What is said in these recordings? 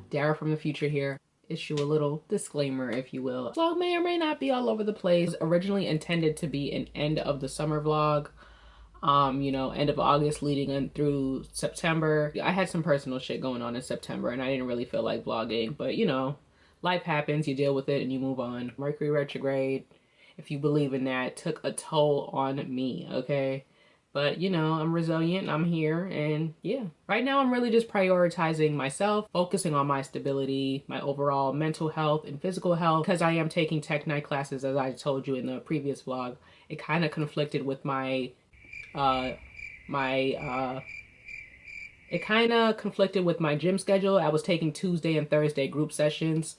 Dara from the future here. Issue a little disclaimer, if you will. Vlog may or may not be all over the place. Originally intended to be an end of the summer vlog. You know, end of August leading in through September. I had some personal shit going on in September and I didn't really feel like vlogging, but you know, life happens, you deal with it and you move on. Mercury retrograde, if you believe in that, took a toll on me, okay? But you know, I'm resilient, I'm here, and yeah. Right now I'm really just prioritizing myself, focusing on my stability, my overall mental health and physical health. Because I am taking tech night classes, as I told you in the previous vlog, it kind of conflicted with my gym schedule. I was taking Tuesday and Thursday group sessions,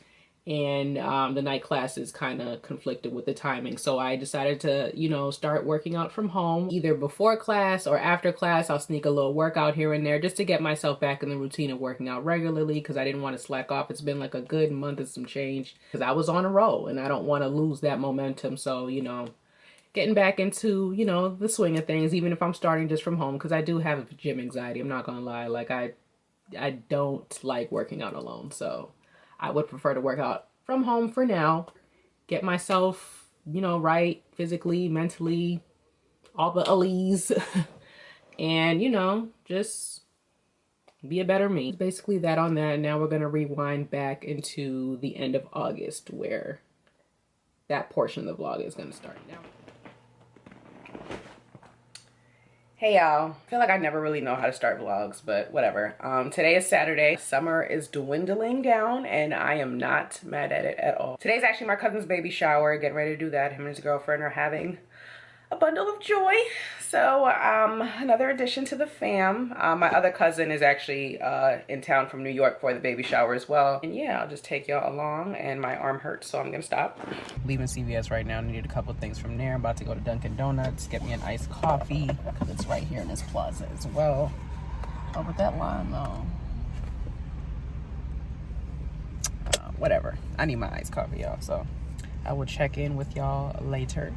and the night classes kind of conflicted with the timing. So I decided to, you know, start working out from home, either before class or after class. I'll sneak a little workout here and there just to get myself back in the routine of working out regularly, because I didn't want to slack off. It's been like a good month and some change because I was on a roll and I don't want to lose that momentum. So, you know, getting back into, you know, the swing of things, even if I'm starting just from home, because I do have gym anxiety. I'm not gonna lie. Like I don't like working out alone, so I would prefer to work out from home for now, get myself, you know, right physically, mentally, all the alleys, and, you know, just be a better me. Basically that on that. Now we're gonna rewind back into the end of August, where that portion of the vlog is gonna start now. Hey y'all, I feel like I never really know how to start vlogs, but whatever. Today is Saturday. Summer is dwindling down and I am not mad at it at all. Today's actually my cousin's baby shower, getting ready to do that. Him and his girlfriend are having a bundle of joy. So another addition to the fam. My other cousin is actually in town from New York for the baby shower as well. And yeah, I'll just take y'all along, and my arm hurts, so I'm gonna stop. Leaving CVS right now, needed a couple things from there. I'm about to go to Dunkin' Donuts, get me an iced coffee, because it's right here in this plaza as well. Oh, but that line though. Whatever, I need my iced coffee, y'all, so I will check in with y'all later.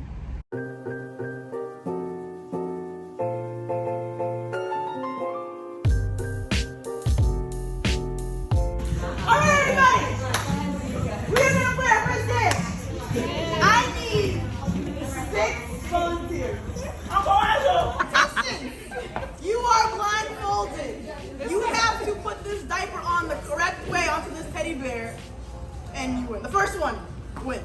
And you win. The first one wins.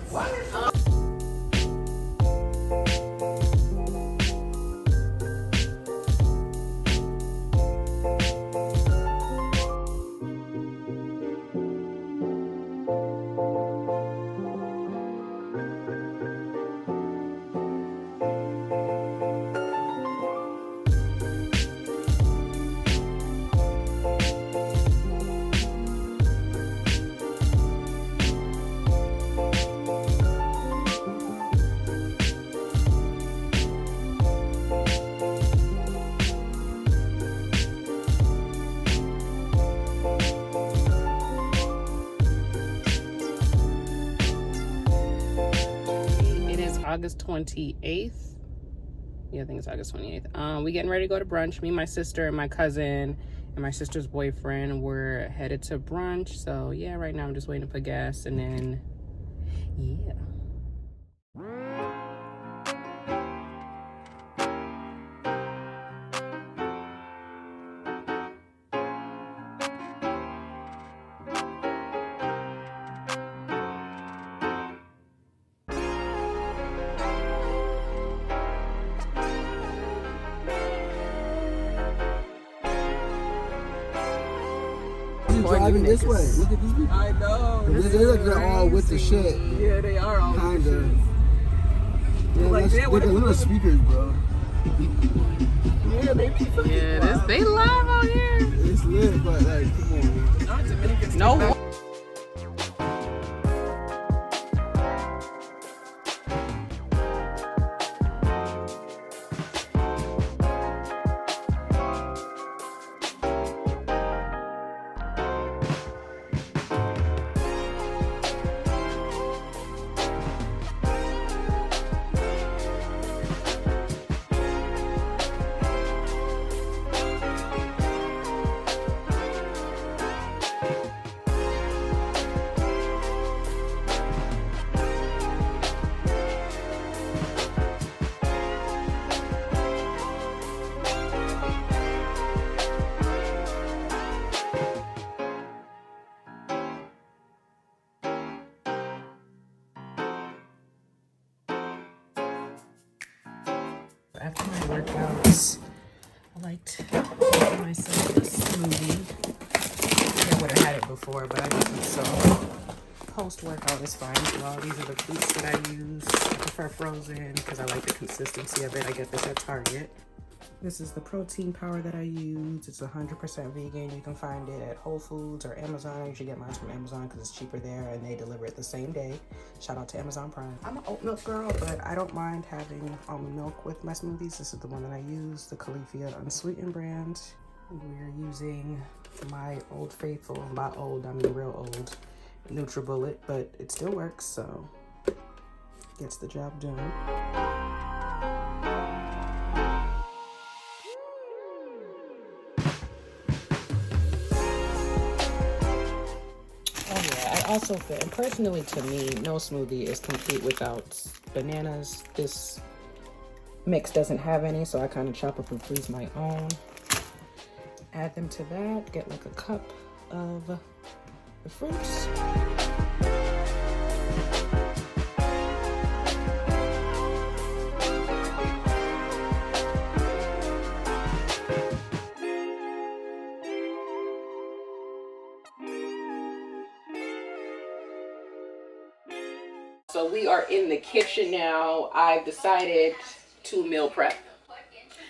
August 28th. Yeah, I think it's August 28th. We getting ready to go to brunch. Me, my sister, and my cousin, and my sister's boyfriend, we're headed to brunch. So yeah, right now I'm just waiting to put gas, and then yeah. Driving this way. Look at these people. I know. They're all with the shit. Yeah, they are all kind of. Yeah, like, they're little speakers, bro. Yeah, they be fucking they live out here. It's lit, but like, come on. Not Dominicans. No. After my workouts, I like to make myself a smoothie. I would have had it before, but I just need some. Post-workout is fine as well. These are the fruits that I use. I prefer frozen because I like the consistency of it. I get this at Target. This is the protein powder that I use. It's 100% vegan. You can find it at Whole Foods or Amazon. I usually get mine from Amazon because it's cheaper there and they deliver it the same day. Shout out to Amazon Prime. I'm an oat milk girl, but I don't mind having almond milk with my smoothies. This is the one that I use, the Califia Unsweetened brand. We're using my Old Faithful. By old, I mean real old. NutriBullet, but it still works, so gets the job done. Oh yeah, I also feel, and personally to me, no smoothie is complete without bananas. This mix doesn't have any, so I kind of chop up and freeze my own. Add them to that, get like a cup of the fruits. So we are in the kitchen now. I've decided to meal prep.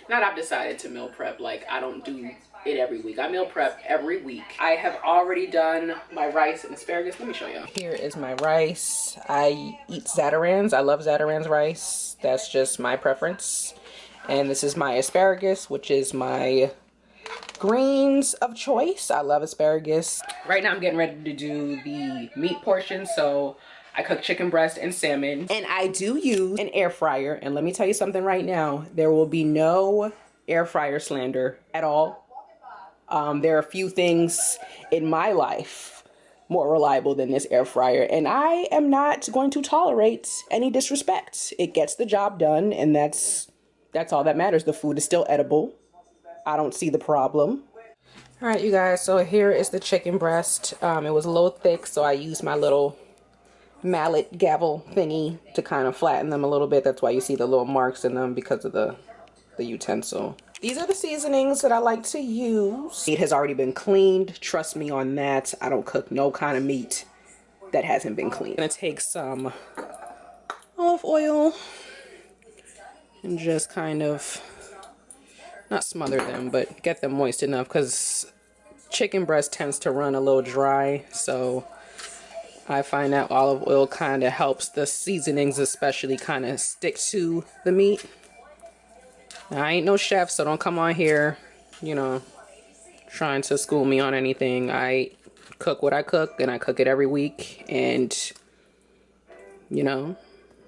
Not I've decided to meal prep, like I don't do it every week. I meal prep every week. I have already done my rice and asparagus. Let me show you. Here is my rice. I eat Zatarans. I love Zatarans rice. That's just my preference. And this is my asparagus, which is my greens of choice. I love asparagus. Right now I'm getting ready to do the meat portion. So I cook chicken breast and salmon. And I do use an air fryer. And let me tell you something right now. There will be no air fryer slander at all. There are a few things in my life more reliable than this air fryer. And I am not going to tolerate any disrespect. It gets the job done. And that's all that matters. The food is still edible. I don't see the problem. All right, you guys. So here is the chicken breast. It was a little thick. So I used my little mallet gavel thingy to kind of flatten them a little bit. That's why you see the little marks in them, because of the utensil. These are the seasonings that I like to use. Meat has already been cleaned. Trust me on that. I don't cook no kind of meat that hasn't been cleaned. I'm gonna take some olive oil and just kind of, not smother them, but get them moist enough, because chicken breast tends to run a little dry. So I find that olive oil kind of helps the seasonings especially kind of stick to the meat. Now, I ain't no chef, so don't come on here, you know, trying to school me on anything. I cook what I cook, and I cook it every week. And, you know,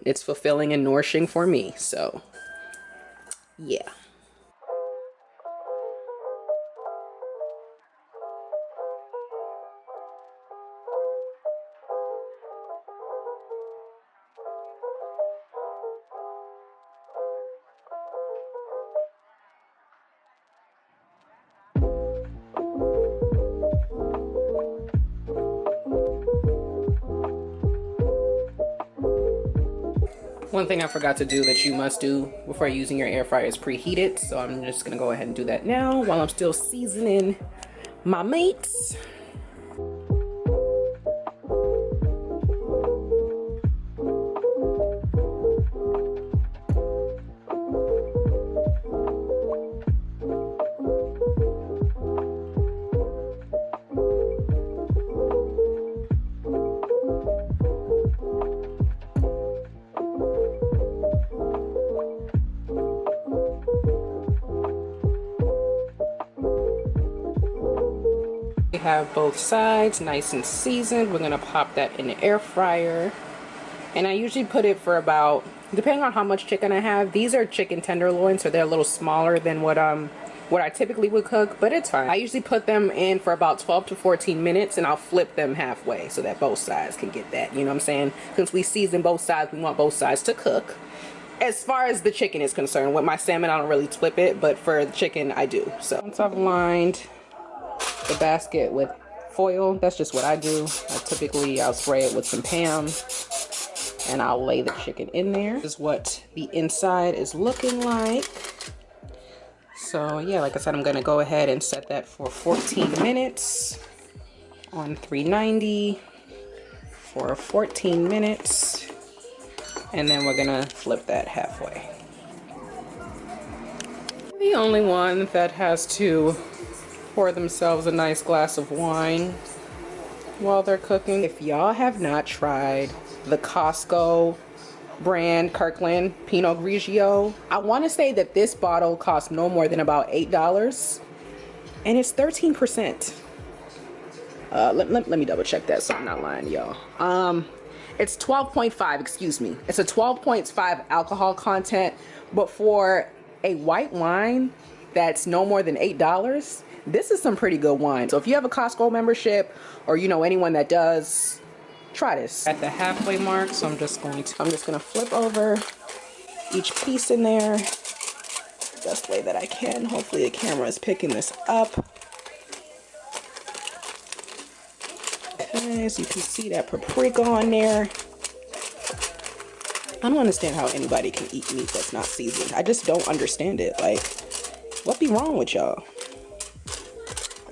it's fulfilling and nourishing for me. So, yeah. One thing I forgot to do that you must do before using your air fryer is preheat it. So I'm just gonna go ahead and do that now while I'm still seasoning my meats. We have both sides nice and seasoned. We're gonna pop that in the air fryer. And I usually put it for about, depending on how much chicken I have, these are chicken tenderloins, so they're a little smaller than what I typically would cook, but it's fine. I usually put them in for about 12 to 14 minutes, and I'll flip them halfway so that both sides can get that, you know what I'm saying? Since we season both sides, we want both sides to cook. As far as the chicken is concerned, with my salmon, I don't really flip it, but for the chicken, I do. So once I've lined the basket with foil, that's just what I do. I'll spray it with some Pam, and I'll lay the chicken in there. This is what the inside is looking like. So yeah, like I said, I'm gonna go ahead and set that for 14 minutes on 390 for 14 minutes. And then we're gonna flip that halfway. The only one that has to pour themselves a nice glass of wine while they're cooking. If y'all have not tried the Costco brand Kirkland Pinot Grigio, I want to say that this bottle costs no more than about $8 and it's 13%. Let me double check that so I'm not lying to y'all. It's 12.5, excuse me. It's a 12.5 alcohol content, but for a white wine that's no more than $8, this is some pretty good wine. So if you have a Costco membership or you know anyone that does, try this. At the halfway mark, so I'm just gonna flip over each piece in there the best way that I can. Hopefully the camera is picking this up. Okay, so you can see that paprika on there. I don't understand how anybody can eat meat that's not seasoned. I just don't understand it. Like, what be wrong with y'all?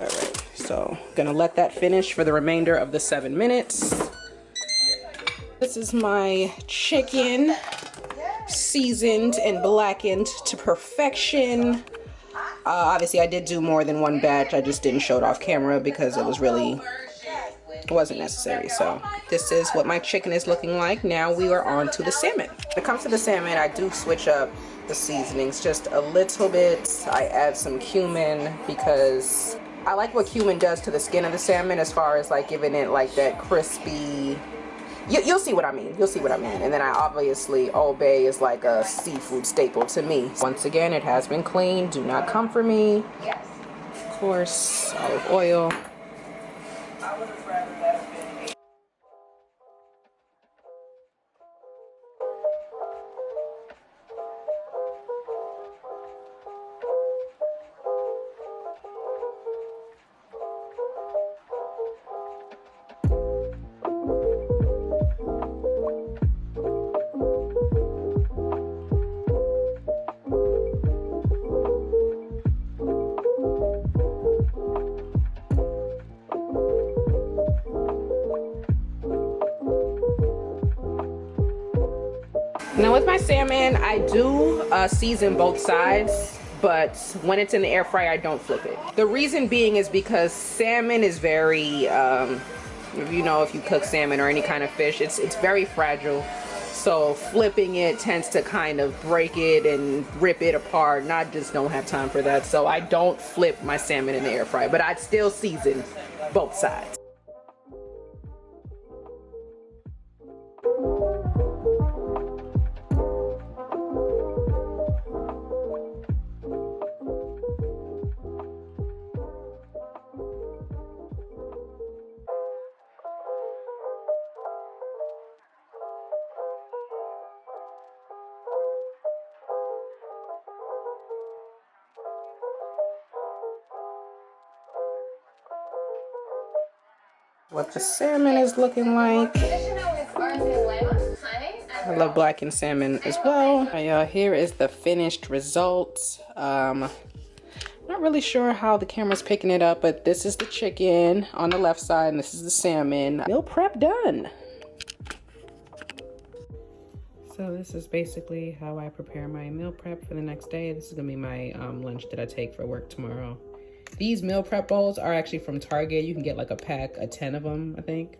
All right, so gonna let that finish for the remainder of the 7 minutes. This is my chicken, seasoned and blackened to perfection. Obviously I did do more than one batch. I just didn't show it off camera because it wasn't necessary. So this is what my chicken is looking like. Now we are on to the salmon. When it comes to the salmon, I do switch up the seasonings just a little bit. I add some cumin because I like what cumin does to the skin of the salmon as far as like giving it like that crispy, you'll see what I mean. You'll see what I mean. And then I obviously, Old Bay is like a seafood staple to me. Once again, it has been cleaned. Do not come for me. Of course, olive oil. Now with my salmon, I do season both sides, but when it's in the air fryer, I don't flip it. The reason being is because salmon is very, you know, if you cook salmon or any kind of fish, it's very fragile. So flipping it tends to kind of break it and rip it apart, and I just don't have time for that. So I don't flip my salmon in the air fryer, but I'd still season both sides. What the salmon is looking like. I love blackened salmon as well. Y'all, here is the finished result. Not really sure how the camera's picking it up, but this is the chicken on the left side and this is the salmon. Meal prep done. So this is basically how I prepare my meal prep for the next day. This is gonna be my lunch that I take for work tomorrow. These meal prep bowls are actually from Target. You can get like a pack of 10 of them, I think.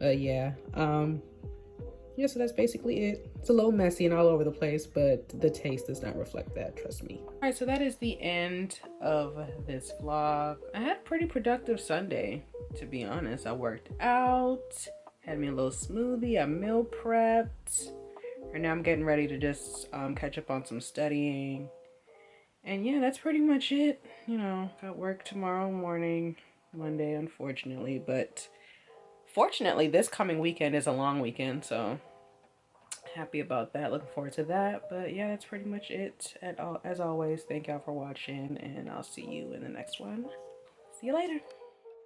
Yeah, so that's basically it. It's a little messy and all over the place, but the taste does not reflect that, trust me. All right, so that is the end of this vlog. I had a pretty productive Sunday, to be honest. I worked out, had me a little smoothie, I meal prepped, and now I'm getting ready to just catch up on some studying. And yeah, that's pretty much it. You know, got work tomorrow morning, Monday, unfortunately. But fortunately, this coming weekend is a long weekend, so happy about that. Looking forward to that. But yeah, that's pretty much it. As always, thank y'all for watching, and I'll see you in the next one. See you later.